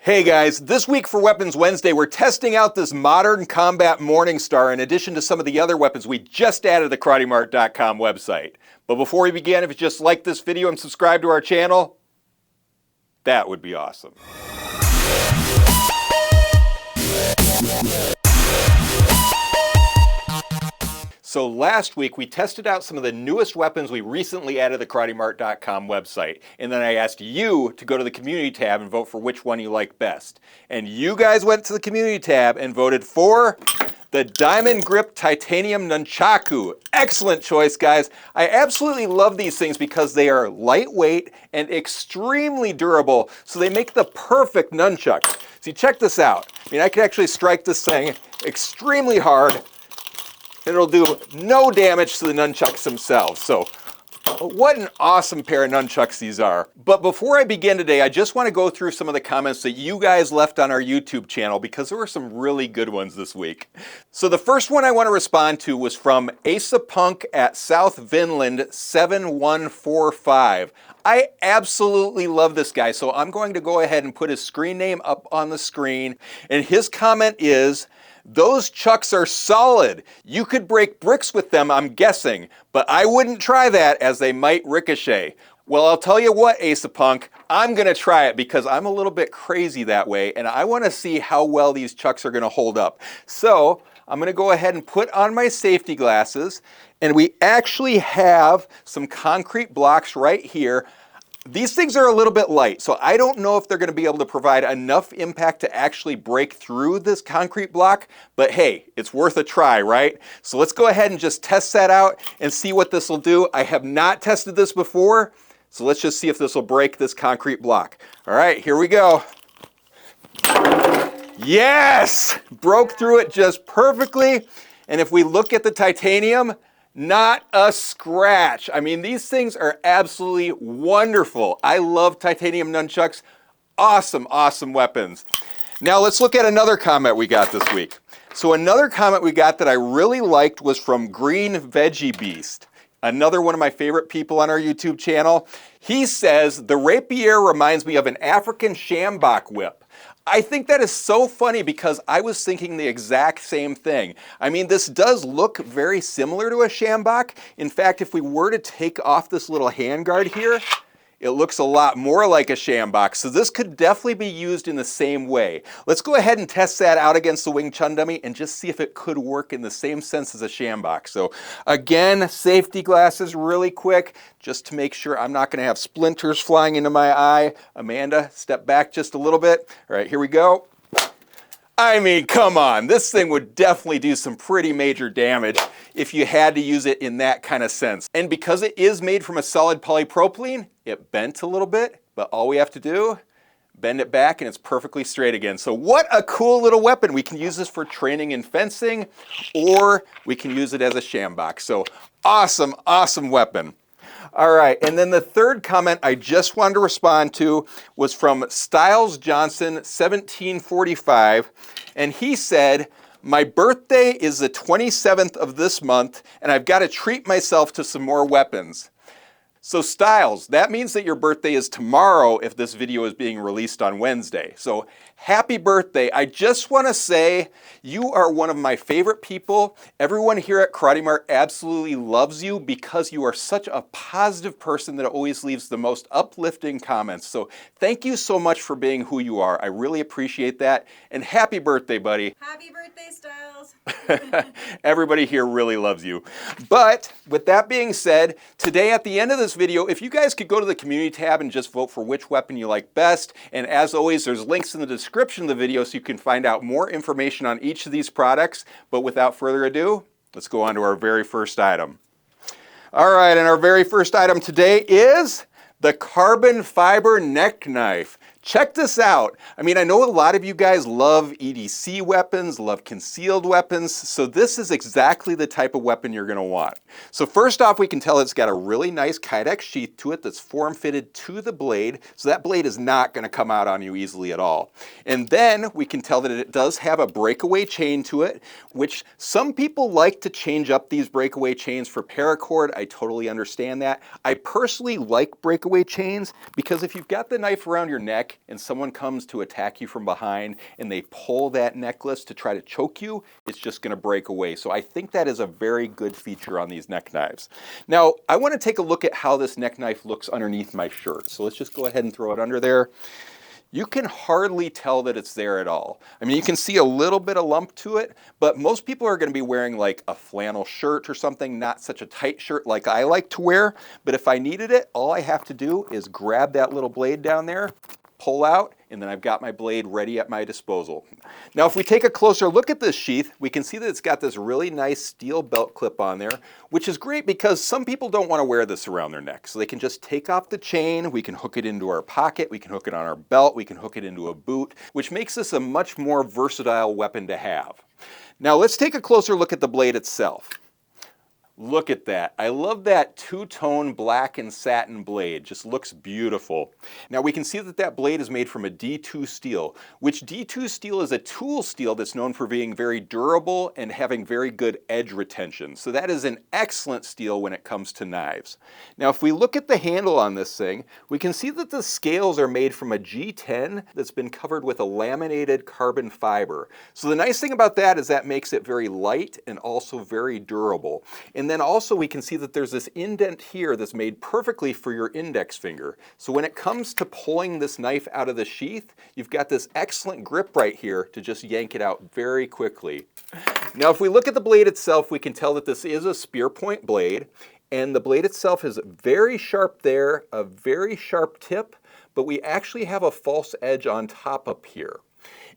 Hey guys, this week for Weapons Wednesday, we're testing out this modern combat Morningstar in addition to some of the other weapons we just added to the KarateMart.com website. But before we begin, if you just like this video and subscribe to our channel, that would be awesome. So last week we tested out some of the newest weapons we recently added to the KarateMart.com website, and then I asked you to go to the community tab and vote for which one you like best. And you guys went to the community tab and voted for the Diamond Grip Titanium Nunchaku. Excellent choice, guys. I absolutely love these things because they are lightweight and extremely durable, so they make the perfect nunchucks. See, check this out. I mean, I could actually strike this thing extremely hard, it'll do no damage to the nunchucks themselves. So what an awesome pair of nunchucks these are. But before I begin today, I just want to go through some of the comments that you guys left on our YouTube channel because there were some really good ones this week. So the first one I want to respond to was from Asa Punk at South Vinland 7145. I absolutely love this guy, so I'm going to go ahead and put his screen name up on the screen. And his comment is, "Those chucks are solid. You could break bricks with them, I'm guessing, but I wouldn't try that as they might ricochet." Well, I'll tell you what, Asa Punk, I'm gonna try it because I'm a little bit crazy that way and I wanna see how well these chucks are gonna hold up. So I'm gonna go ahead and put on my safety glasses, and we actually have some concrete blocks right here. These things are a little bit light, so I don't know if they're going to be able to provide enough impact to actually break through this concrete block, but hey, it's worth a try, right? So let's go ahead and just test that out and see what this will do. I have not tested this before, so let's just see if this will break this concrete block. All right, here we go. Yes! Broke through it just perfectly, and if we look at the titanium, not a scratch. I mean, these things are absolutely wonderful. I love titanium nunchucks. Awesome, awesome weapons. Now let's look at another comment we got this week. So another comment we got that I really liked was from Green Veggie Beast, another one of my favorite people on our YouTube channel. He says, "The rapier reminds me of an African sjambok whip." I think that is so funny because I was thinking the exact same thing. I mean, this does look very similar to a sjambok. In fact, if we were to take off this little handguard here, it looks a lot more like a sjambok. So this could definitely be used in the same way. Let's go ahead and test that out against the Wing Chun dummy and just see if it could work in the same sense as a sjambok. So again, safety glasses really quick, just to make sure I'm not gonna have splinters flying into my eye. Amanda, step back just a little bit. All right, here we go. I mean, come on, this thing would definitely do some pretty major damage if you had to use it in that kind of sense. And because it is made from a solid polypropylene, it bent a little bit, but all we have to do, bend it back and it's perfectly straight again. So what a cool little weapon. We can use this for training and fencing, or we can use it as a sjambok. So awesome, awesome weapon. All right, and then the third comment I just wanted to respond to was from Styles Johnson 1745, and he said, "My birthday is the 27th of this month, and I've got to treat myself to some more weapons." So Styles, that means that your birthday is tomorrow if this video is being released on Wednesday. So happy birthday. I just want to say you are one of my favorite people. Everyone here at Karate Mart absolutely loves you because you are such a positive person that always leaves the most uplifting comments. So thank you so much for being who you are. I really appreciate that. And happy birthday, buddy. Happy birthday, Styles. Everybody here really loves you. But with that being said, today at the end of this video, if you guys could go to the community tab and just vote for which weapon you like best. And as always, there's links in the description of the video so you can find out more information on each of these products. But without further ado, let's go on to our very first item. All right, and our very first item today is the carbon fiber neck knife. Check this out. I mean, I know a lot of you guys love EDC weapons, love concealed weapons, so this is exactly the type of weapon you're gonna want. So first off, we can tell it's got a really nice Kydex sheath to it that's form-fitted to the blade, so that blade is not gonna come out on you easily at all. And then we can tell that it does have a breakaway chain to it, which some people like to change up these breakaway chains for paracord. I totally understand that. I personally like breakaway chains because if you've got the knife around your neck, neck and someone comes to attack you from behind and they pull that necklace to try to choke you, it's just going to break away. So I think that is a very good feature on these neck knives. Now, I want to take a look at how this neck knife looks underneath my shirt. So let's just go ahead and throw it under there. You can hardly tell that it's there at all. I mean, you can see a little bit of lump to it, but most people are going to be wearing like a flannel shirt or something, not such a tight shirt like I like to wear. But if I needed it, all I have to do is grab that little blade down there, pull out, and then I've got my blade ready at my disposal. Now, if we take a closer look at this sheath, we can see that it's got this really nice steel belt clip on there, which is great because some people don't want to wear this around their neck. So they can just take off the chain, we can hook it into our pocket, we can hook it on our belt, we can hook it into a boot, which makes this a much more versatile weapon to have. Now, let's take a closer look at the blade itself. Look at that. I love that two-tone black and satin blade. Just looks beautiful. Now we can see that that blade is made from a D2 steel, which D2 steel is a tool steel that's known for being very durable and having very good edge retention. So that is an excellent steel when it comes to knives. Now if we look at the handle on this thing, we can see that the scales are made from a G10 that's been covered with a laminated carbon fiber. So the nice thing about that is that makes it very light and also very durable. And then also we can see that there's this indent here that's made perfectly for your index finger. So when it comes to pulling this knife out of the sheath, you've got this excellent grip right here to just yank it out very quickly. Now if we look at the blade itself, we can tell that this is a spear point blade, and the blade itself is very sharp there, a very sharp tip, but we actually have a false edge on top up here.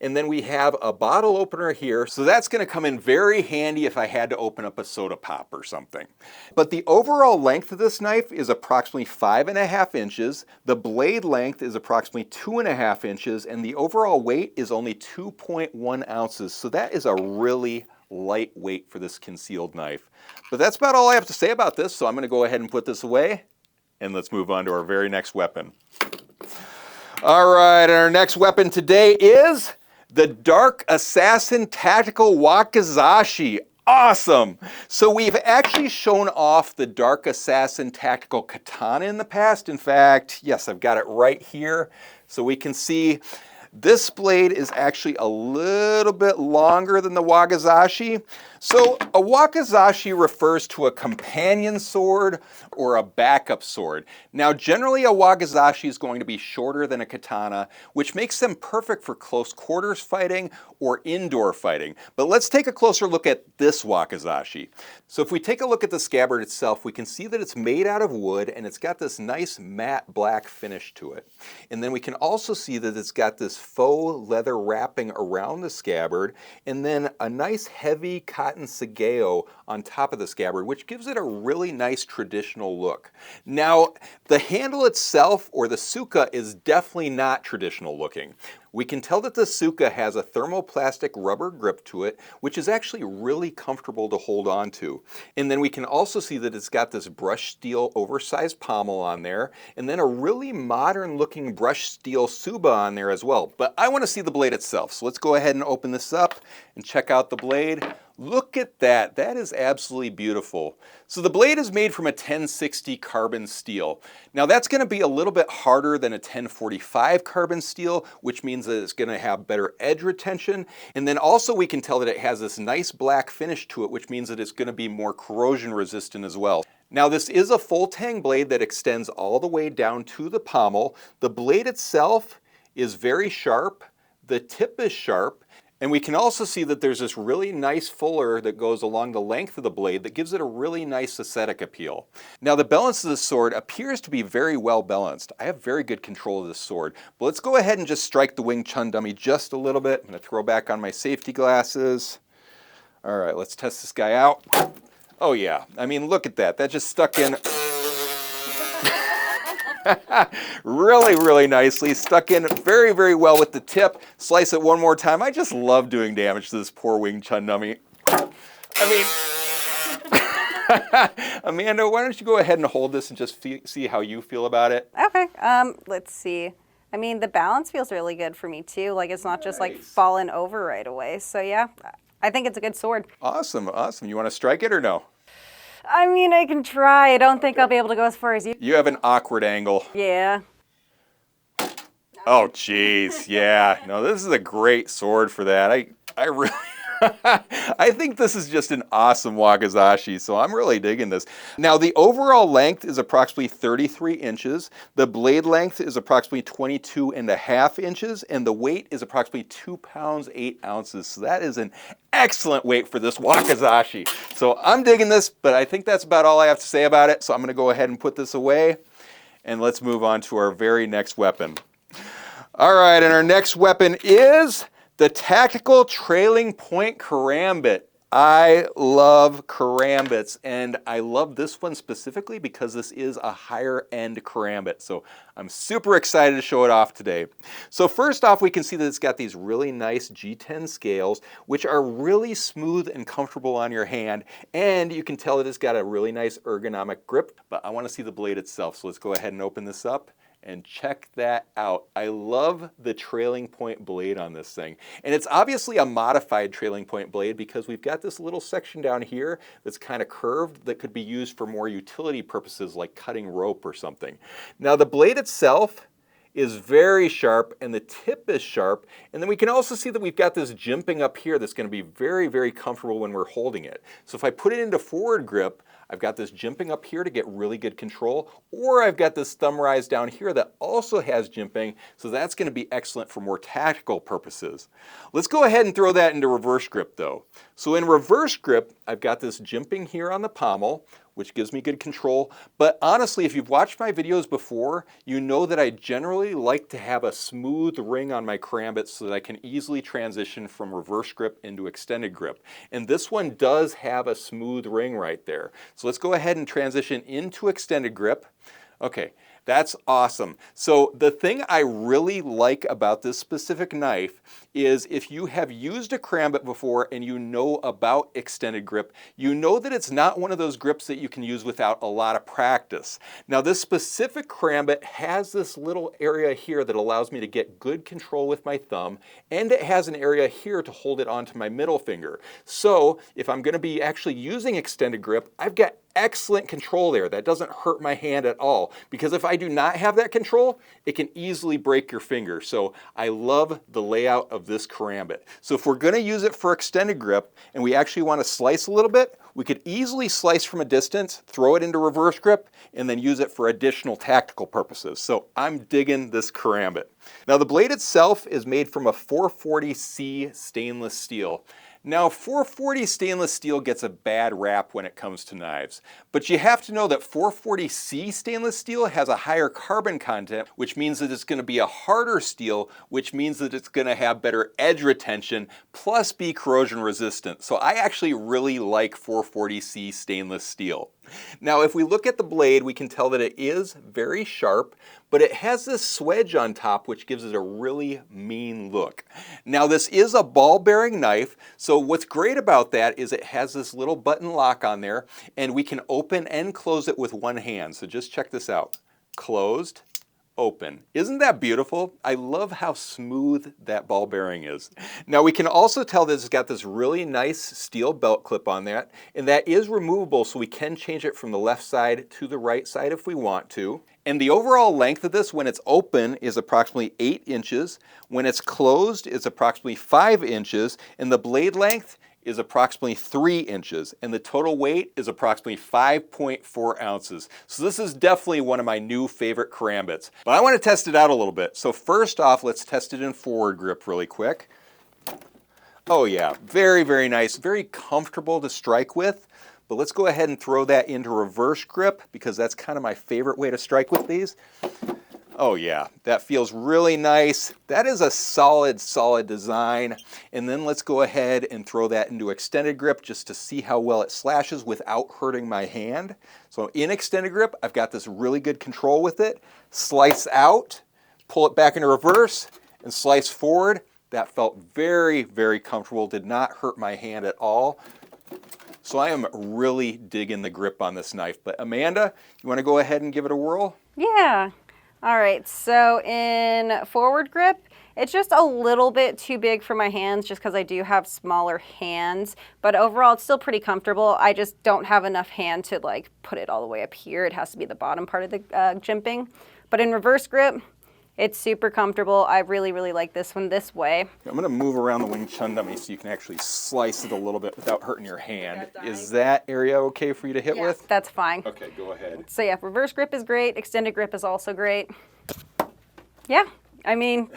And then we have a bottle opener here, so that's going to come in very handy if I had to open up a soda pop or something. But the overall length of this knife is approximately 5.5 inches, the blade length is approximately 2.5 inches, and the overall weight is only 2.1 ounces, so that is a really light weight for this concealed knife. But that's about all I have to say about this, so I'm going to go ahead and put this away, and let's move on to our very next weapon. All right, our next weapon today is the Dark Assassin Tactical Wakizashi. Awesome! So we've actually shown off the Dark Assassin Tactical Katana in the past. In fact, yes, I've got it right here. So we can see this blade is actually a little bit longer than the Wakizashi. So a Wakizashi refers to a companion sword or a backup sword. Now generally a Wakizashi is going to be shorter than a katana, which makes them perfect for close quarters fighting or indoor fighting. But let's take a closer look at this Wakizashi. So if we take a look at the scabbard itself, we can see that it's made out of wood and it's got this nice matte black finish to it. And then we can also see that it's got this faux leather wrapping around the scabbard and then a nice heavy cotton sageo on top of the scabbard, which gives it a really nice traditional look. Now, the handle itself, or the suka, is definitely not traditional looking. We can tell that the suka has a thermoplastic rubber grip to it, which is actually really comfortable to hold on to. And then we can also see that it's got this brushed steel oversized pommel on there, and then a really modern looking brushed steel tsuba on there as well. But I want to see the blade itself, so let's go ahead and open this up and check out the blade. Look at that, that is absolutely beautiful. So the blade is made from a 1060 carbon steel. Now that's going to be a little bit harder than a 1045 carbon steel, which means that it's going to have better edge retention. And then also we can tell that it has this nice black finish to it, which means that it's going to be more corrosion resistant as well. Now this is a full tang blade that extends all the way down to the pommel. The blade itself is very sharp, the tip is sharp, and we can also see that there's this really nice fuller that goes along the length of the blade that gives it a really nice aesthetic appeal. Now the balance of the sword appears to be very well balanced. I have very good control of this sword. But let's go ahead and just strike the Wing Chun dummy just a little bit. I'm going to throw back on my safety glasses. All right, let's test this guy out. Oh yeah, I mean look at that. That just stuck in really, really nicely. Stuck in very, very well with the tip. Slice it one more time. I just love doing damage to this poor Wing Chun dummy. I mean, Amanda, why don't you go ahead and hold this and just see how you feel about it? Okay, let's see. I mean, the balance feels really good for me too. Like it's not just like falling over right away. So yeah, I think it's a good sword. Awesome, awesome. You want to strike it or no? I mean, I can try. I don't think I'll be able to go as far as you. You have an awkward angle. Yeah. Oh, geez, yeah. No, this is a great sword for that. I really, I think this is just an awesome Wakizashi, so I'm really digging this. Now, the overall length is approximately 33 inches. The blade length is approximately 22.5 inches, and the weight is approximately 2 pounds, 8 ounces. So that is an excellent weight for this Wakizashi. So I'm digging this, but I think that's about all I have to say about it. So I'm going to go ahead and put this away, and let's move on to our very next weapon. All right, and our next weapon is the Tactical Trailing Point Karambit. I love karambits, and I love this one specifically because this is a higher end karambit. So I'm super excited to show it off today. So first off, we can see that it's got these really nice G10 scales, which are really smooth and comfortable on your hand. And you can tell that it's got a really nice ergonomic grip, but I want to see the blade itself. So let's go ahead and open this up and check that out. I love the trailing point blade on this thing. And it's obviously a modified trailing point blade because we've got this little section down here that's kind of curved that could be used for more utility purposes like cutting rope or something. Now the blade itself is very sharp and the tip is sharp, and then we can also see that we've got this jimping up here that's going to be very, very comfortable when we're holding it. So if I put it into forward grip, I've got this jimping up here to get really good control, or I've got this thumb rise down here that also has jimping, so that's going to be excellent for more tactical purposes. Let's go ahead and throw that into reverse grip though. So in reverse grip, I've got this jimping here on the pommel, which gives me good control. But honestly, if you've watched my videos before, you know that I generally like to have a smooth ring on my karambit so that I can easily transition from reverse grip into extended grip. And this one does have a smooth ring right there. So let's go ahead and transition into extended grip. Okay, that's awesome. So the thing I really like about this specific knife is if you have used a karambit before and you know about extended grip, you know that it's not one of those grips that you can use without a lot of practice. Now this specific karambit has this little area here that allows me to get good control with my thumb, and it has an area here to hold it onto my middle finger. So if I'm going to be actually using extended grip, I've got excellent control there. That doesn't hurt my hand at all, because if I do not have that control, it can easily break your finger. So I love the layout of this karambit. So if we're going to use it for extended grip and we actually want to slice a little bit, we could easily slice from a distance, throw it into reverse grip, and then use it for additional tactical purposes. So I'm digging this karambit. Now the blade itself is made from a 440C stainless steel. Now 440 stainless steel gets a bad rap when it comes to knives, but you have to know that 440C stainless steel has a higher carbon content, which means that it's going to be a harder steel, which means that it's going to have better edge retention, plus be corrosion resistant. So I actually really like 440C stainless steel. Now if we look at the blade, we can tell that it is very sharp, but it has this swedge on top which gives it a really mean look. Now this is a ball bearing knife, so what's great about that is it has this little button lock on there, and we can open and close it with one hand. So just check this out. Closed, open. Isn't that beautiful? I love how smooth that ball bearing is. Now we can also tell that it's got this really nice steel belt clip on that, and that is removable, so we can change it from the left side to the right side if we want to. And the overall length of this when it's open is approximately 8 inches. When it's closed, it's approximately 5 inches, and the blade length is approximately 3 inches, and the total weight is approximately 5.4 ounces. So this is definitely one of my new favorite karambits. But I want to test it out a little bit. So first off, let's test it in forward grip really quick. Oh yeah, very, very nice, very comfortable to strike with. But let's go ahead and throw that into reverse grip because that's kind of my favorite way to strike with these. Oh yeah, that feels really nice. That is a solid, solid design. And then let's go ahead and throw that into extended grip just to see how well it slashes without hurting my hand. So in extended grip, I've got this really good control with it. Slice out, pull it back into reverse, and slice forward. That felt very, very comfortable, did not hurt my hand at all. So I am really digging the grip on this knife. But Amanda, you want to go ahead and give it a whirl? Yeah. All right, so in forward grip, it's just a little bit too big for my hands just because I do have smaller hands, but overall it's still pretty comfortable. I just don't have enough hand to like put it all the way up here. It has to be the bottom part of the jimping. But in reverse grip, It's super comfortable. I really, really like this one this way. I'm going to move around the Wing Chun dummy so you can actually slice it a little bit without hurting your hand. Is that area okay for you to hit with? That's fine. Okay, go ahead. So yeah, reverse grip is great. Extended grip is also great. Yeah, I mean,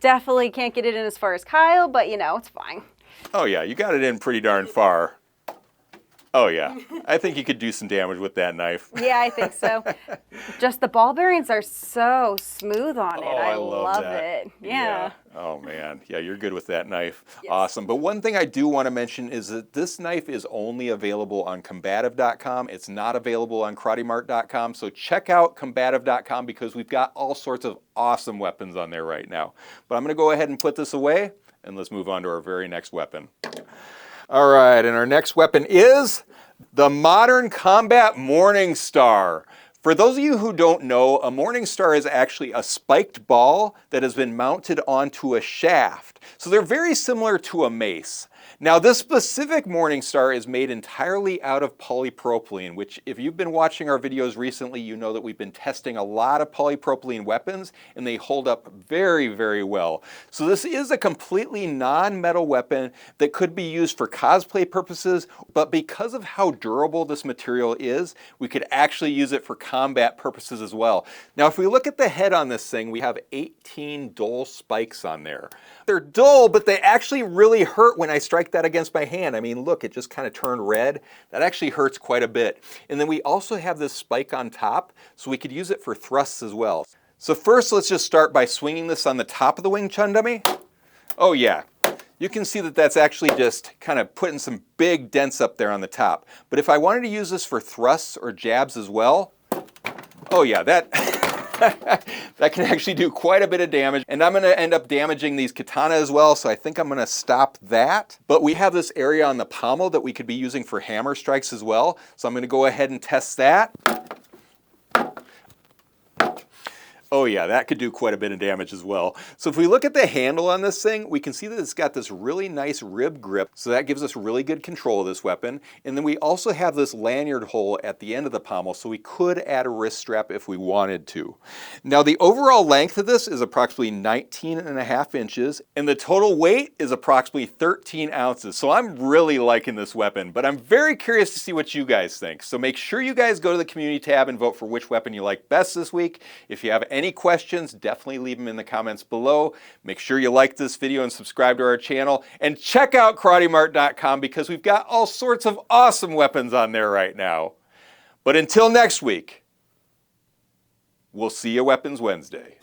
definitely can't get it in as far as Kyle, but you know, it's fine. Oh yeah, you got it in pretty darn far. Oh yeah, I think you could do some damage with that knife. Yeah, I think so. Just the ball bearings are so smooth on it. Oh, I love that. it. Yeah. Oh man, yeah, you're good with that knife. Yes. Awesome. But one thing I do want to mention is that this knife is only available on combative.com. It's not available on KarateMart.com. So check out combative.com because we've got all sorts of awesome weapons on there right now. But I'm going to go ahead and put this away and let's move on to our very next weapon. All right, and our next weapon is the Modern Combat Morning Star. For those of you who don't know, a Morning Star is actually a spiked ball that has been mounted onto a shaft. So they're very similar to a mace. Now this specific Morning Star is made entirely out of polypropylene, which if you've been watching our videos recently, you know that we've been testing a lot of polypropylene weapons and they hold up very, very well. So this is a completely non-metal weapon that could be used for cosplay purposes, but because of how durable this material is, we could actually use it for combat purposes as well. Now if we look at the head on this thing, we have 18 dull spikes on there. They're dull, but they actually really hurt when I strike that against my hand. I mean, look, it just kind of turned red. That actually hurts quite a bit. And then we also have this spike on top, so we could use it for thrusts as well. So first, let's just start by swinging this on the top of the Wing Chun dummy. Oh yeah, you can see that that's actually just kind of putting some big dents up there on the top. But if I wanted to use this for thrusts or jabs as well, oh yeah, that that can actually do quite a bit of damage. And I'm going to end up damaging these katana as well, so I think I'm going to stop that. But we have this area on the pommel that we could be using for hammer strikes as well. So I'm going to go ahead and test that. Oh yeah, that could do quite a bit of damage as well. So if we look at the handle on this thing, we can see that it's got this really nice rib grip. So that gives us really good control of this weapon. And then we also have this lanyard hole at the end of the pommel, so we could add a wrist strap if we wanted to. Now the overall length of this is approximately 19.5 inches, and the total weight is approximately 13 ounces. So I'm really liking this weapon, but I'm very curious to see what you guys think. So make sure you guys go to the community tab and vote for which weapon you like best this week. If you have any questions, definitely leave them in the comments below. Make sure you like this video and subscribe to our channel. And check out KarateMart.com because we've got all sorts of awesome weapons on there right now. But until next week, we'll see you Weapons Wednesday.